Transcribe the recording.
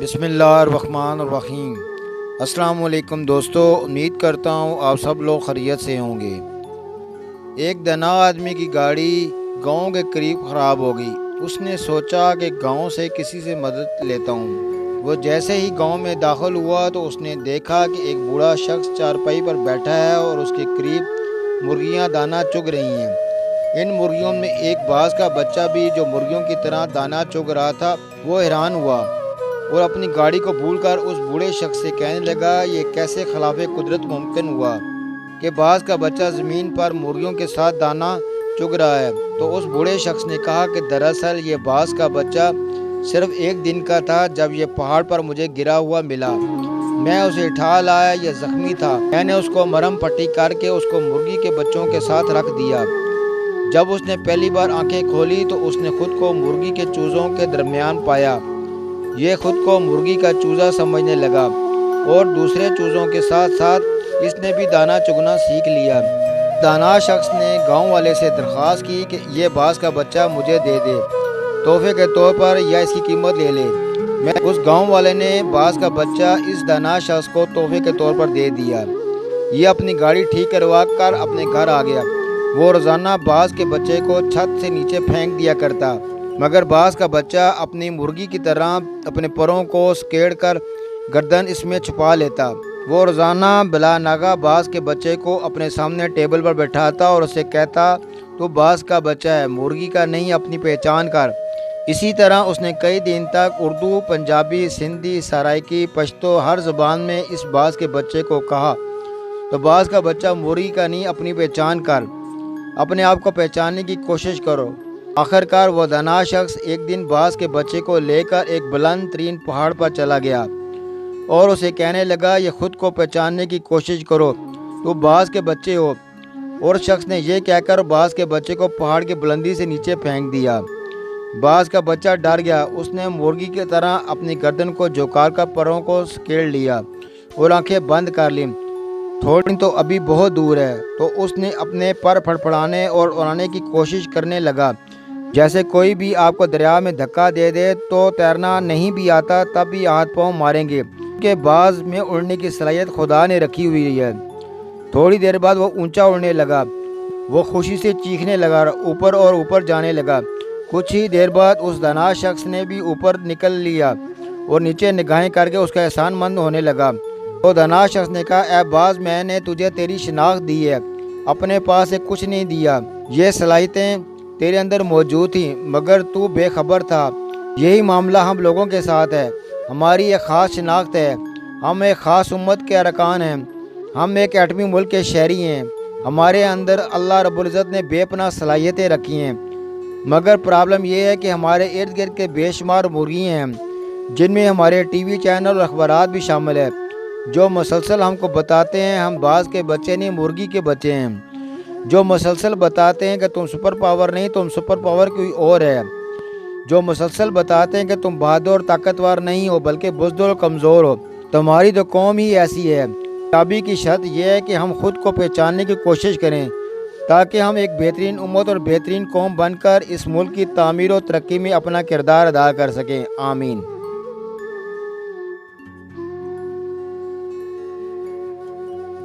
بسم اللہ الرحمن الرحیم۔ السلام علیکم دوستو، امید کرتا ہوں آپ سب لوگ خیریت سے ہوں گے۔ ایک دانا آدمی کی گاڑی گاؤں کے قریب خراب ہو گئی۔ اس نے سوچا کہ گاؤں سے کسی سے مدد لیتا ہوں۔ وہ جیسے ہی گاؤں میں داخل ہوا تو اس نے دیکھا کہ ایک بوڑھا شخص چارپائی پر بیٹھا ہے اور اس کے قریب مرغیاں دانہ چگ رہی ہیں۔ ان مرغیوں میں ایک باز کا بچہ بھی جو مرغیوں کی طرح دانہ چگ رہا تھا۔ وہ حیران ہوا اور اپنی گاڑی کو بھول کر اس بوڑھے شخص سے کہنے لگا، یہ کیسے خلاف قدرت ممکن ہوا کہ باز کا بچہ زمین پر مرغیوں کے ساتھ دانہ چگ رہا ہے؟ تو اس بوڑھے شخص نے کہا کہ دراصل یہ باز کا بچہ صرف ایک دن کا تھا جب یہ پہاڑ پر مجھے گرا ہوا ملا۔ میں اسے اٹھا لایا، یہ زخمی تھا۔ میں نے اس کو مرہم پٹی کر کے اس کو مرغی کے بچوں کے ساتھ رکھ دیا۔ جب اس نے پہلی بار آنکھیں کھولی تو اس نے خود کو مرغی کے چوزوں کے درمیان پایا۔ یہ خود کو مرغی کا چوزا سمجھنے لگا اور دوسرے چوزوں کے ساتھ ساتھ اس نے بھی دانہ چگنا سیکھ لیا۔ دانا شخص نے گاؤں والے سے درخواست کی کہ یہ باز کا بچہ مجھے دے دے، تحفے کے طور پر، یا اس کی قیمت لے لے۔ اس گاؤں والے نے باز کا بچہ اس دانا شخص کو تحفے کے طور پر دے دیا۔ یہ اپنی گاڑی ٹھیک کروا کر اپنے گھر آ گیا۔ وہ روزانہ باز کے بچے کو چھت سے نیچے پھینک دیا کرتا، مگر باز کا بچہ اپنی مرغی کی طرح اپنے پروں کو سکیڑ کر گردن اس میں چھپا لیتا۔ وہ روزانہ بلا ناگا باز کے بچے کو اپنے سامنے ٹیبل پر بٹھاتا اور اسے کہتا، تو باز کا بچہ ہے، مرغی کا نہیں، اپنی پہچان کر۔ اسی طرح اس نے کئی دن تک اردو، پنجابی، سندھی، سرائکی، پشتو ہر زبان میں اس باز کے بچے کو کہا، تو باز کا بچہ مرغی کا نہیں، اپنی پہچان کر، اپنے آپ کو پہچاننے کی کوشش کرو۔ آخر کار وہ دانا شخص ایک دن باز کے بچے کو لے کر ایک بلند ترین پہاڑ پر چلا گیا اور اسے کہنے لگا، یہ خود کو پہچاننے کی کوشش کرو، تو باز کے بچے ہو۔ اور شخص نے یہ کہہ کر باز کے بچے کو پہاڑ کی بلندی سے نیچے پھینک دیا۔ باز کا بچہ ڈر گیا۔ اس نے مرغی کی طرح اپنی گردن کو جھکا کر پروں کو سکیڑ لیا اور آنکھیں بند کر لیں۔ تھوڑی تو ابھی بہت دور ہے، تو اس نے اپنے پر پھڑپڑانے اور اڑانے کی کوشش کرنے لگا، جیسے کوئی بھی آپ کو دریا میں دھکا دے دے تو تیرنا نہیں بھی آتا تب بھی ہاتھ پاؤں ماریں گے، کہ باز میں اڑنے کی صلاحیت خدا نے رکھی ہوئی ہے۔ تھوڑی دیر بعد وہ اونچا اڑنے لگا۔ وہ خوشی سے چیخنے لگا، اوپر اور اوپر جانے لگا۔ کچھ ہی دیر بعد اس دانا شخص نے بھی اوپر نکل لیا اور نیچے نگاہیں کر کے اس کا احسان مند ہونے لگا۔ تو دانا شخص نے کہا، اے باز، میں نے تجھے تیری شناخت دی ہے، اپنے پاس سے کچھ نہیں دیا۔ یہ صلاحیتیں تیرے اندر موجود تھیں مگر تو بے خبر تھا۔ یہی معاملہ ہم لوگوں کے ساتھ ہے۔ ہماری ایک خاص شناخت ہے، ہم ایک خاص امت کے ارکان ہیں، ہم ایک ایٹمی ملک کے شہری ہیں۔ ہمارے اندر اللہ رب العزت نے بے پناہ صلاحیتیں رکھی ہیں، مگر پرابلم یہ ہے کہ ہمارے ارد گرد کے بے شمار مرغی ہیں، جن میں ہمارے ٹی وی چینل اور اخبارات بھی شامل ہے، جو مسلسل ہم کو بتاتے ہیں ہم باز کے بچے نہیں، مرغی کے بچے ہیں، جو مسلسل بتاتے ہیں کہ تم سپر پاور نہیں، تم سپر پاور کوئی اور ہے، جو مسلسل بتاتے ہیں کہ تم بہادر اور طاقتور نہیں ہو بلکہ بزدل اور کمزور ہو۔ تمہاری تو قوم ہی ایسی ہے۔ کامیابی کی شرط یہ ہے کہ ہم خود کو پہچاننے کی کوشش کریں تاکہ ہم ایک بہترین امت اور بہترین قوم بن کر اس ملک کی تعمیر و ترقی میں اپنا کردار ادا کر سکیں۔ آمین۔